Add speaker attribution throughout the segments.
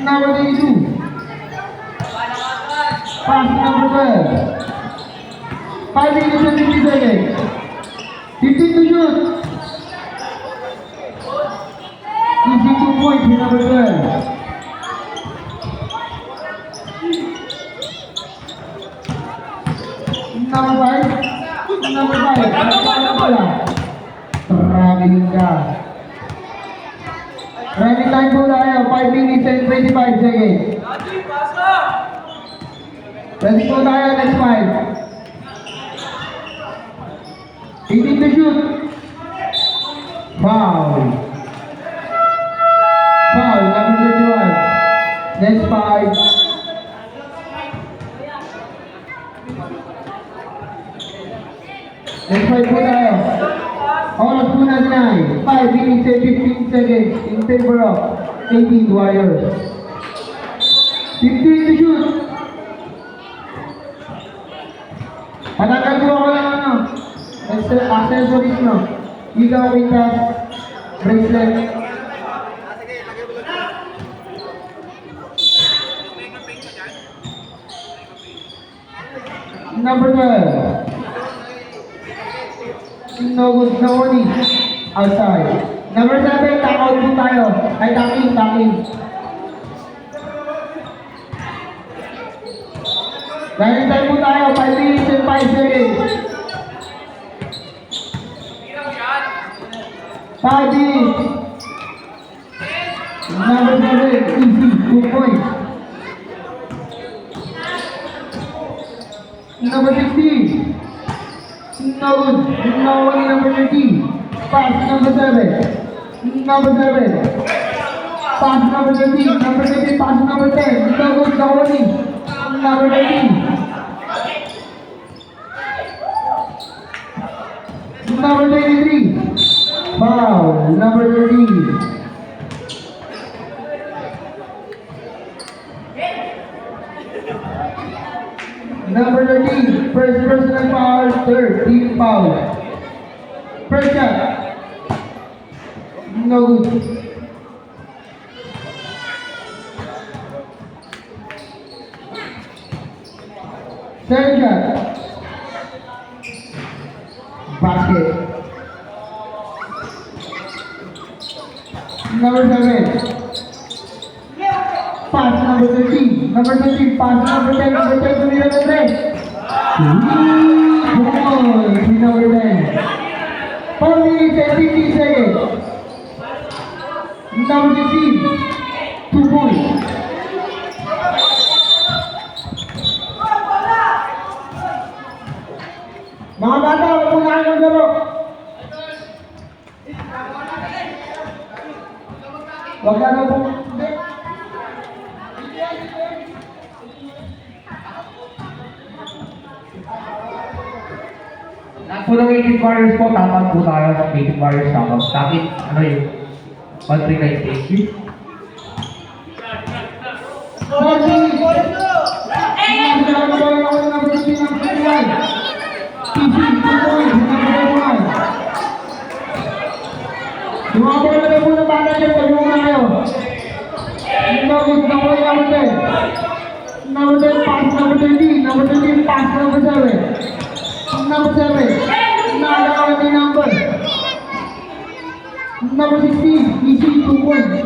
Speaker 1: Number 22. Pass number 12. 5 minutes and 50 seconds. 15 to shoot. Easy 2 points with number 12. Number 5. Number 5. Traveling ka. Running time po tayo. 5 minutes and 25 seconds. Let's go tayo. Next 5. 18 to shoot. Foul. Foul. Number 31. Next 5. Next 5 po tayo. Oras po natin ay 5 minutes and 15 seconds in favor of 18 Warriors. 15 to shoot. Patanggal po ako ng accessories no. Ikaw wintas, bracelet. Number 12. No good, no money. Outside. Number 7, tap out po tayo. Ay, tapping. Running time po tayo, 5 minutes and 5 seconds. 5 minutes. Number 7, easy, 2 points. Number 16. No good. No only number 13. Pass number 7. Number 7. Pass number 13. Number 13. Pass number 10. No good. No only. Number 13. Number 23. Foul. Number 13. Number 13, first personal foul, third team foul. First shot. No good. Second shot. Basket. Number 7. Pass number 13. Number 13. Pass number 10. Number 10 to number 10. Goal. Number 10. 4 minutes and 50 seconds. Number 15. 2 points. Mga bata, wag po na kayo ng laro. Wag ka na po.
Speaker 2: So, ng 18 Warriors po, tapat po tayo ng 18 Warriors tapat. Tapit, ano yun? 139, thank you.
Speaker 1: Tumabay na po ng bata dyan, pag-iwan na kayo. Number 10, pass number 13. Number 13, pass number 7. Number 7, not the number. Number 16, easy 2 points.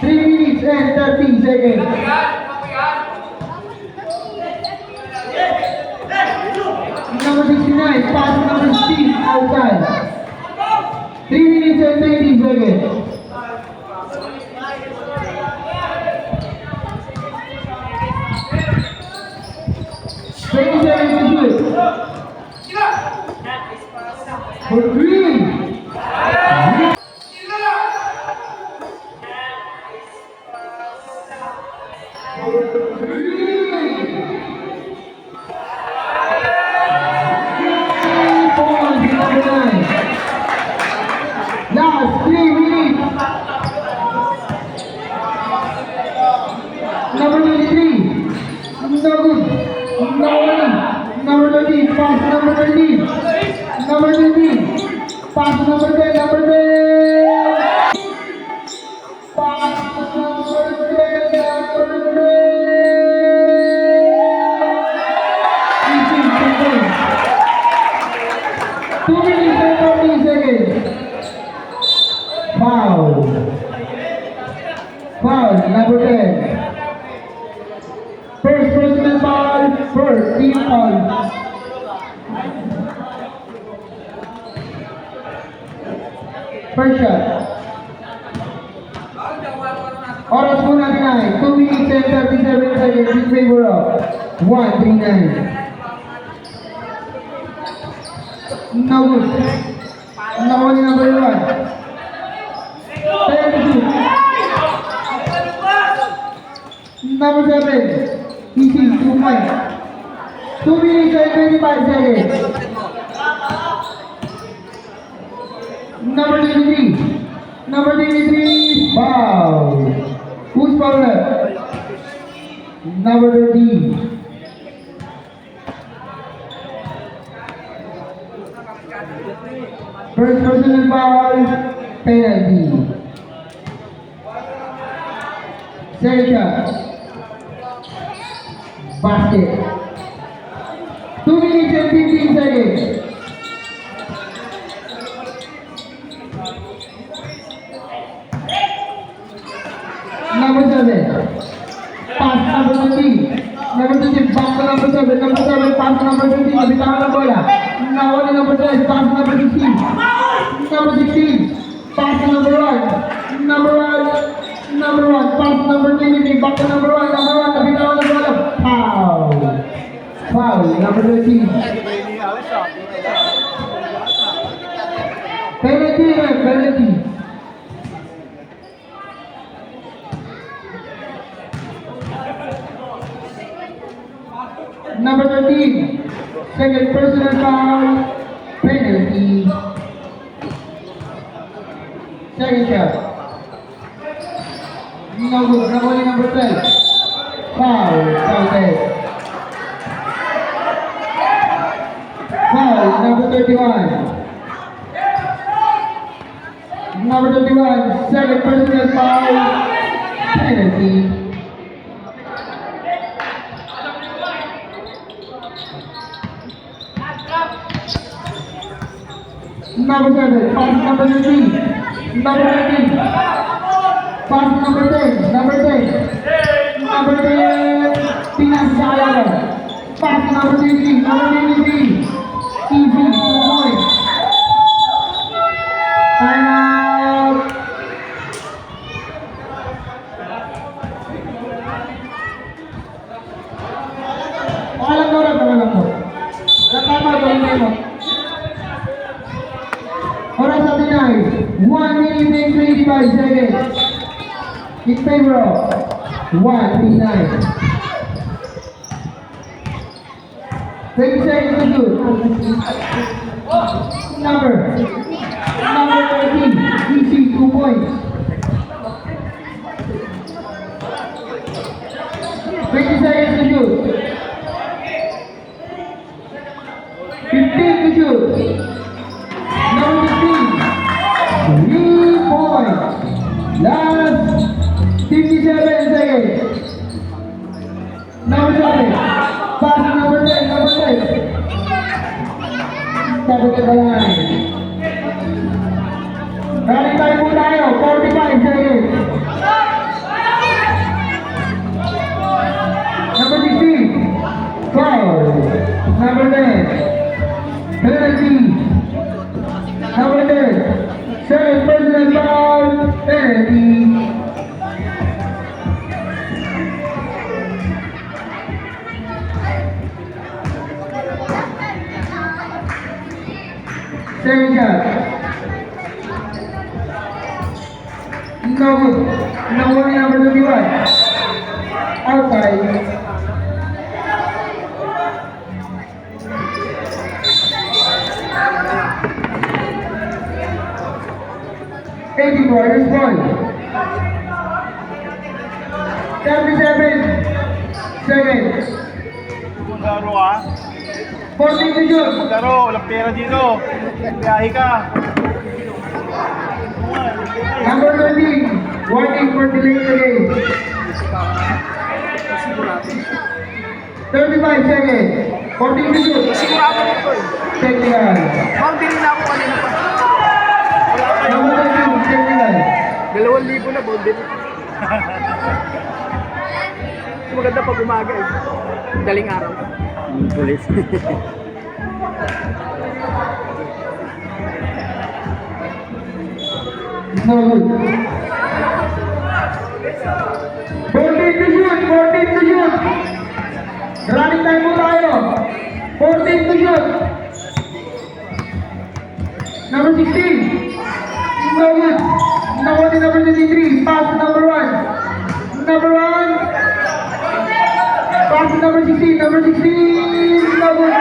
Speaker 1: 3 minutes and 13 seconds. Number 69, pass number 16, outside. 3 minutes and 20 seconds. For 3. Last 3 minutes. Number 23. No good. No one. Number 13. Pass number 13. Number 13. Pass number 10. Number 10. Pass 14 seconds. Foul. Foul, number 10. First personal foul, first team foul. First shot. Oras po natin ay 2 minutes and 37 seconds in favor of 139. No good. No one number 1. 32. Number 7. Easy, 2 points. 2 minutes and 25 seconds. Number 23. Number 23. Foul. Who's foul left? Number 13. First personal foul, penalty. Second shot. Basket. 2 minutes and 15 seconds. Number 7. Pass number 13. Number 13. Pass to number 7. Number 7. Pass to number 13. Nabitawan ng bola. Nawala number 10. Pass to number 16. Number 16. Pass to number 1. Number 1. Number 1. Pass to number 23. Back to number 1. Number 1. Nabitawan ng bola. Foul. Foul. Number 13. Penalty. Penalty. Number 13, second personal foul, penalty. Second shot. No good. Nakuli number 12. Foul, counted. Foul, number 31. Number 31, second personal foul, penalty. Number 7, pass number 13. Number 13. Pass number 10. Number 10. Number 10. Pinasaya. Pass number 23. Number 23. Easy. 2 points. Time out. Alam mo. Tama ba mo? Oras natin ay 1 minute and 25 seconds in favor of 139. 20 seconds to shoot. Number 13, easy, 2 points. 20 seconds to shoot. 15 to shoot. Number 15, 3 points. Last 57 seconds. Number 7, pass number 10, number 10. Sabi ka ba yan? Rally time po tayo, 45 seconds. Number 16, foul. Number 10, penalty. Number 10, second personal foul, penalty. Second shot. No good. Number 21. Outside. Warriors point. 77 seconds.
Speaker 3: Laro ah.
Speaker 1: 14 to shoot.
Speaker 3: Laro, walang pera dito. Biyahe ka.
Speaker 1: Number 13, warning for delay the game. 35 seconds. 14 to shoot.
Speaker 3: Sigurado nito eh.
Speaker 1: Technical.
Speaker 3: Bang din na ako kanina pa.
Speaker 4: din. Maganda pag umaga eh. Daling araw.
Speaker 5: Pulis.
Speaker 1: No good. 14 to shoot, 14 to shoot. Running time po tayo. 14 to shoot. Number 16. No good. Number 23. Pass to number 1. Number 1. Pass to number 16. Number 16. No good.